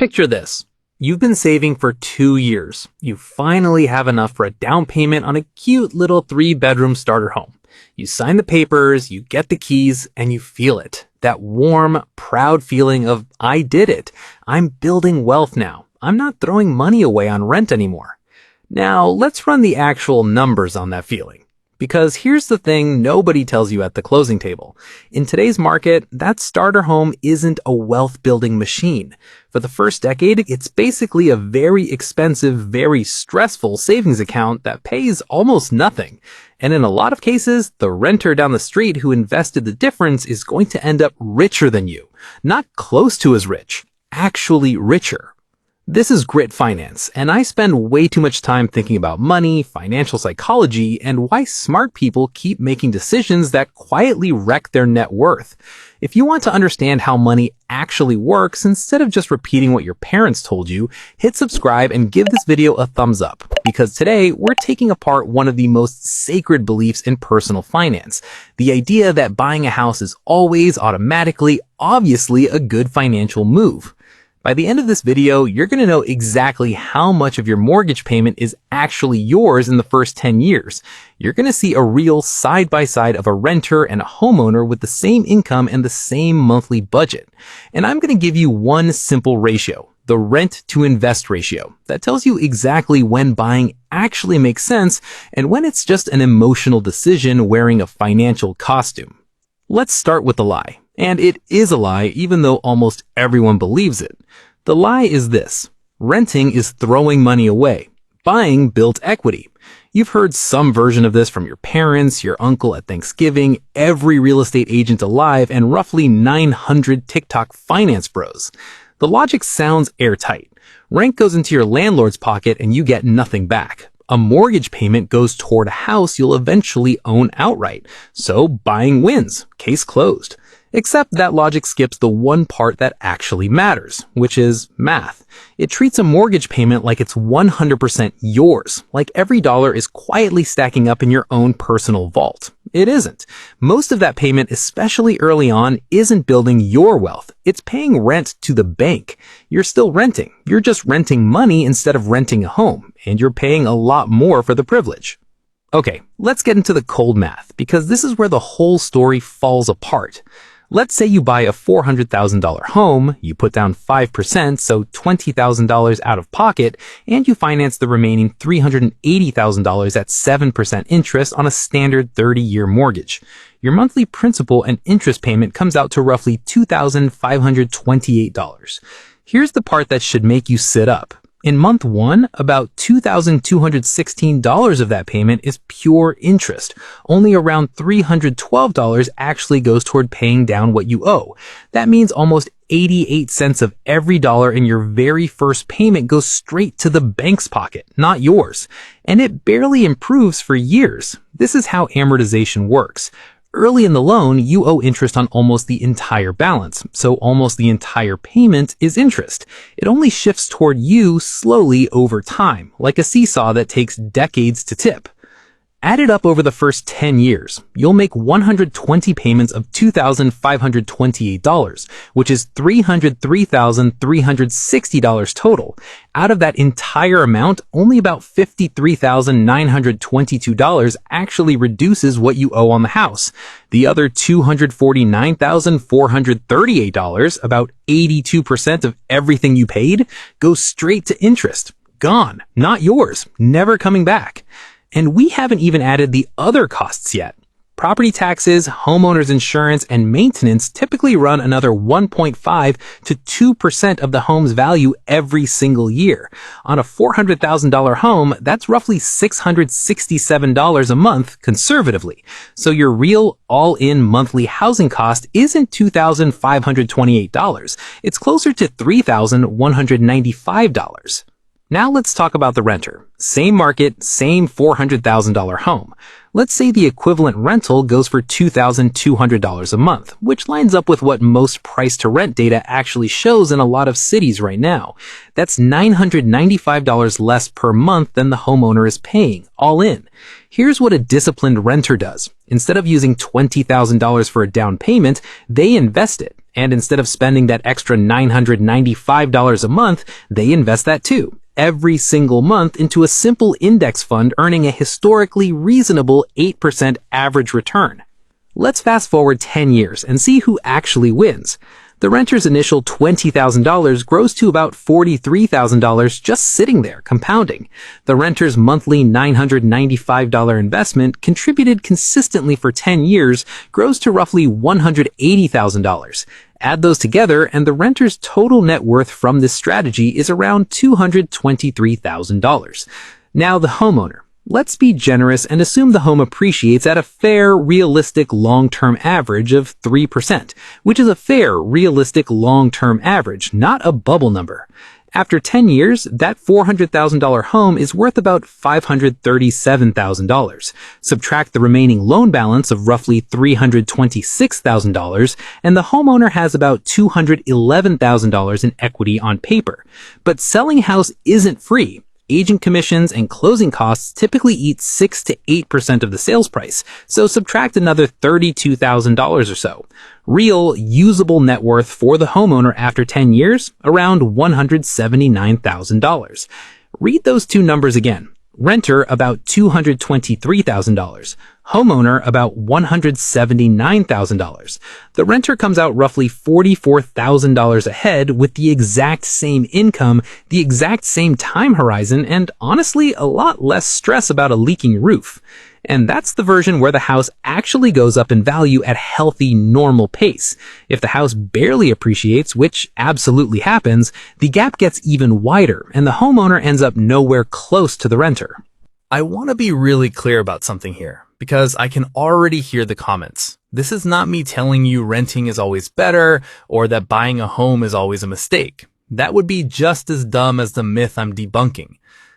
Picture this. You've been saving for 2 years. You finally have enough for a down payment on a cute little 3-bedroom starter home. You sign the papers, you get the keys, and you feel it. That warm, proud feeling of, I did it. I'm building wealth now. I'm not throwing money away on rent anymore. Now, let's run the actual numbers on that feeling. Because here's the thing nobody tells you at the closing table. In today's market, that starter home isn't a wealth-building machine. For the first decade, it's basically a very expensive, very stressful savings account that pays almost nothing. And in a lot of cases, the renter down the street who invested the difference is going to end up richer than you. Not close to as rich, actually richer. This is Grit Finance, and I spend way too much time thinking about money, financial psychology, and why smart people keep making decisions that quietly wreck their net worth. If you want to understand how money actually works instead of just repeating what your parents told you, hit subscribe and give this video a thumbs up, because today we're taking apart one of the most sacred beliefs in personal finance, the idea that buying a house is always, automatically, obviously a good financial move. By the end of this video, you're going to know exactly how much of your mortgage payment is actually yours in the first 10 years. You're going to see a real side-by-side of a renter and a homeowner with the same income and the same monthly budget. And I'm going to give you one simple ratio, the rent to invest ratio, that tells you exactly when buying actually makes sense and when it's just an emotional decision wearing a financial costume. Let's start with the lie. And it is a lie, even though almost everyone believes it. The lie is this: renting is throwing money away. Buying builds equity. You've heard some version of this from your parents, your uncle at Thanksgiving, every real estate agent alive, and roughly 900 TikTok finance bros. The logic sounds airtight. Rent goes into your landlord's pocket and you get nothing back. A mortgage payment goes toward a house you'll eventually own outright. So buying wins. Case closed. Except that logic skips the one part that actually matters, which is math. It treats a mortgage payment like it's 100% yours, like every dollar is quietly stacking up in your own personal vault. It isn't. Most of that payment, especially early on, isn't building your wealth. It's paying rent to the bank. You're still renting. You're just renting money instead of renting a home, and you're paying a lot more for the privilege. Okay, let's get into the cold math, because this is where the whole story falls apart. Let's say you buy a $400,000 home, you put down 5%, so $20,000 out of pocket, and you finance the remaining $380,000 at 7% interest on a standard 30-year mortgage. Your monthly principal and interest payment comes out to roughly $2,528. Here's the part that should make you sit up. In month 1, about $2,216 of that payment is pure interest. Only around $312 actually goes toward paying down what you owe. That means almost 88 cents of every dollar in your very first payment goes straight to the bank's pocket, not yours. And it barely improves for years. This is how amortization works. Early in the loan, you owe interest on almost the entire balance, so almost the entire payment is interest. It only shifts toward you slowly over time, like a seesaw that takes decades to tip. Add it up over the first 10 years. You'll make 120 payments of $2,528, which is $303,360 total. Out of that entire amount, only about $53,922 actually reduces what you owe on the house. The other $249,438, about 82% of everything you paid, goes straight to interest. Gone. Not yours. Never coming back. And we haven't even added the other costs yet. Property taxes, homeowners insurance, and maintenance typically run another 1.5 to 2% of the home's value every single year. On a $400,000 home, that's roughly $667 a month conservatively. So your real all-in monthly housing cost isn't $2,528. It's closer to $3,195. Now let's talk about the renter. Same market, same $400,000 home. Let's say the equivalent rental goes for $2,200 a month, which lines up with what most price to rent data actually shows in a lot of cities right now. That's $995 less per month than the homeowner is paying, all in. Here's what a disciplined renter does. Instead of using $20,000 for a down payment, they invest it. And instead of spending that extra $995 a month, they invest that too, every single month into a simple index fund earning a historically reasonable 8% average return. Let's fast forward 10 years and see who actually wins. The renter's initial $20,000 grows to about $43,000 just sitting there, compounding. The renter's monthly $995 investment, contributed consistently for 10 years, grows to roughly $180,000. Add those together, and the renter's total net worth from this strategy is around $223,000. Now the homeowner. Let's be generous and assume the home appreciates at a fair, realistic long-term average of 3%, which is a fair, realistic long-term average, not a bubble number. After 10 years, that $400,000 home is worth about $537,000. Subtract the remaining loan balance of roughly $326,000, and the homeowner has about $211,000 in equity on paper. But selling a house isn't free. Agent commissions and closing costs typically eat 6 to 8% of the sales price, so subtract another $32,000 or so. Real, usable net worth for the homeowner after 10 years, around $179,000. Read those two numbers again. Renter, about $223,000. Homeowner, about $179,000. The renter comes out roughly $44,000 ahead with the exact same income, the exact same time horizon, and honestly, a lot less stress about a leaking roof. And that's the version where the house actually goes up in value at a healthy, normal pace. If the house barely appreciates, which absolutely happens, the gap gets even wider, and the homeowner ends up nowhere close to the renter. I want to be really clear about something here, because I can already hear the comments. This is not me telling you renting is always better, or that buying a home is always a mistake. That would be just as dumb as the myth I'm debunking.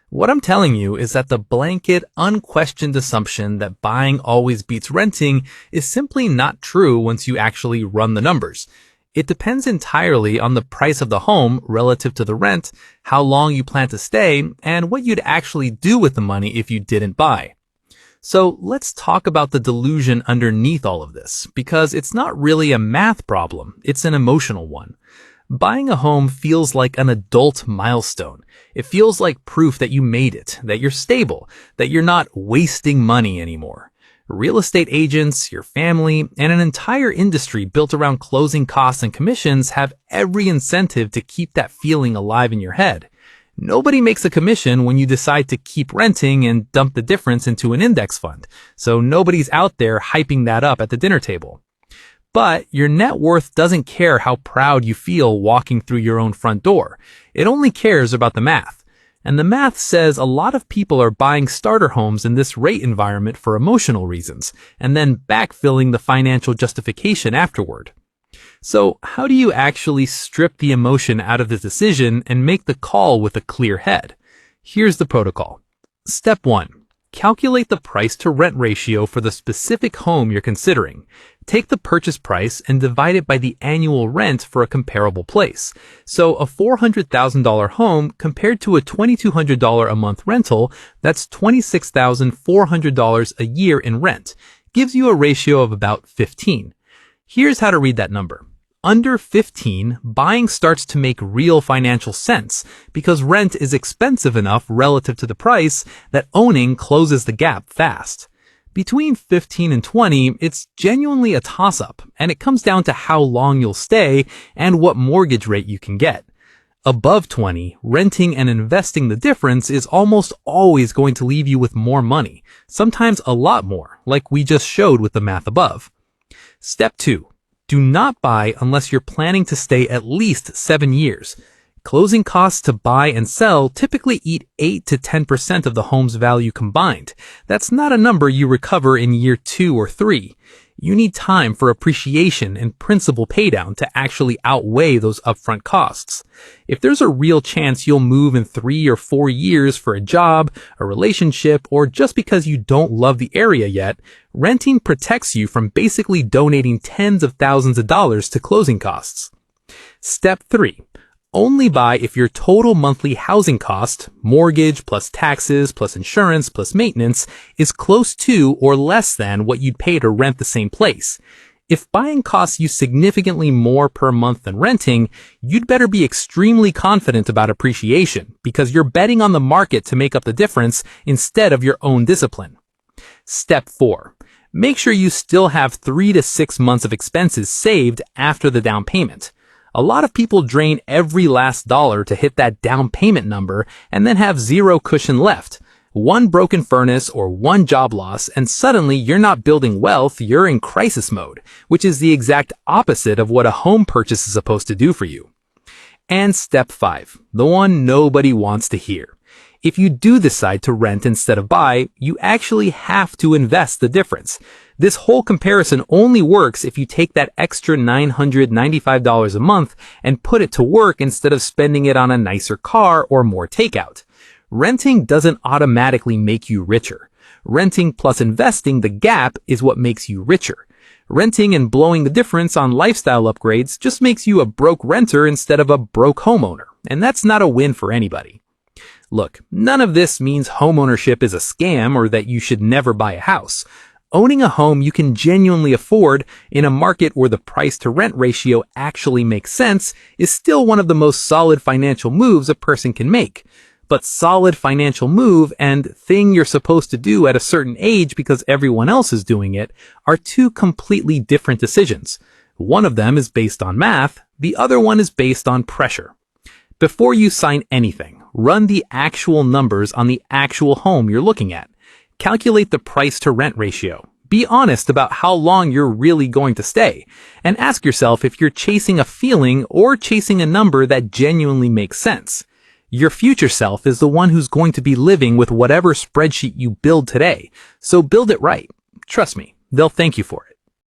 What I'm telling you is that the blanket, unquestioned assumption that buying always beats renting is simply not true once you actually run the numbers. It depends entirely on the price of the home relative to the rent, how long you plan to stay, and what you'd actually do with the money if you didn't buy. So let's talk about the delusion underneath all of this, because it's not really a math problem, it's an emotional one. Buying a home feels like an adult milestone. It feels like proof that you made it, that you're stable, that you're not wasting money anymore. Real estate agents, your family, and an entire industry built around closing costs and commissions have every incentive to keep that feeling alive in your head. Nobody makes a commission when you decide to keep renting and dump the difference into an index fund, so nobody's out there hyping that up at the dinner table. But your net worth doesn't care how proud you feel walking through your own front door. It only cares about the math. And the math says a lot of people are buying starter homes in this rate environment for emotional reasons, and then backfilling the financial justification afterward. So how do you actually strip the emotion out of the decision and make the call with a clear head? Here's the protocol. Step 1. Calculate the price to rent ratio for the specific home you're considering. Take the purchase price and divide it by the annual rent for a comparable place. So a $400,000 home compared to a $2,200 a month rental, that's $26,400 a year in rent, gives you a ratio of about 15. Here's how to read that number. Under 15, buying starts to make real financial sense because rent is expensive enough relative to the price that owning closes the gap fast. Between 15 and 20, it's genuinely a toss-up, and it comes down to how long you'll stay and what mortgage rate you can get. Above 20, renting and investing the difference is almost always going to leave you with more money, sometimes a lot more, like we just showed with the math above. Step 2. Do not buy unless you're planning to stay at least 7 years. Closing costs to buy and sell typically eat 8 to 10% of the home's value combined. That's not a number you recover in year 2 or 3. You need time for appreciation and principal paydown to actually outweigh those upfront costs. If there's a real chance you'll move in 3 or 4 years for a job, a relationship, or just because you don't love the area yet, renting protects you from basically donating tens of thousands of dollars to closing costs. Step 3. Only buy if your total monthly housing cost, mortgage plus taxes plus insurance plus maintenance, is close to or less than what you'd pay to rent the same place. If buying costs you significantly more per month than renting, you'd better be extremely confident about appreciation because you're betting on the market to make up the difference instead of your own discipline. Step 4. Make sure you still have 3 to 6 months of expenses saved after the down payment. A lot of people drain every last dollar to hit that down payment number and then have zero cushion left. One broken furnace or one job loss, and suddenly you're not building wealth, you're in crisis mode, which is the exact opposite of what a home purchase is supposed to do for you. And step 5, the one nobody wants to hear. If you do decide to rent instead of buy, you actually have to invest the difference. This whole comparison only works if you take that extra $995 a month and put it to work instead of spending it on a nicer car or more takeout. Renting doesn't automatically make you richer. Renting plus investing the gap is what makes you richer. Renting and blowing the difference on lifestyle upgrades just makes you a broke renter instead of a broke homeowner, and that's not a win for anybody. Look, none of this means homeownership is a scam or that you should never buy a house. Owning a home you can genuinely afford in a market where the price-to-rent ratio actually makes sense is still one of the most solid financial moves a person can make. But solid financial move and thing you're supposed to do at a certain age because everyone else is doing it are two completely different decisions. One of them is based on math, the other one is based on pressure. Before you sign anything, run the actual numbers on the actual home you're looking at. Calculate the price-to-rent ratio. Be honest about how long you're really going to stay. And ask yourself if you're chasing a feeling or chasing a number that genuinely makes sense. Your future self is the one who's going to be living with whatever spreadsheet you build today, so build it right. Trust me, they'll thank you for it.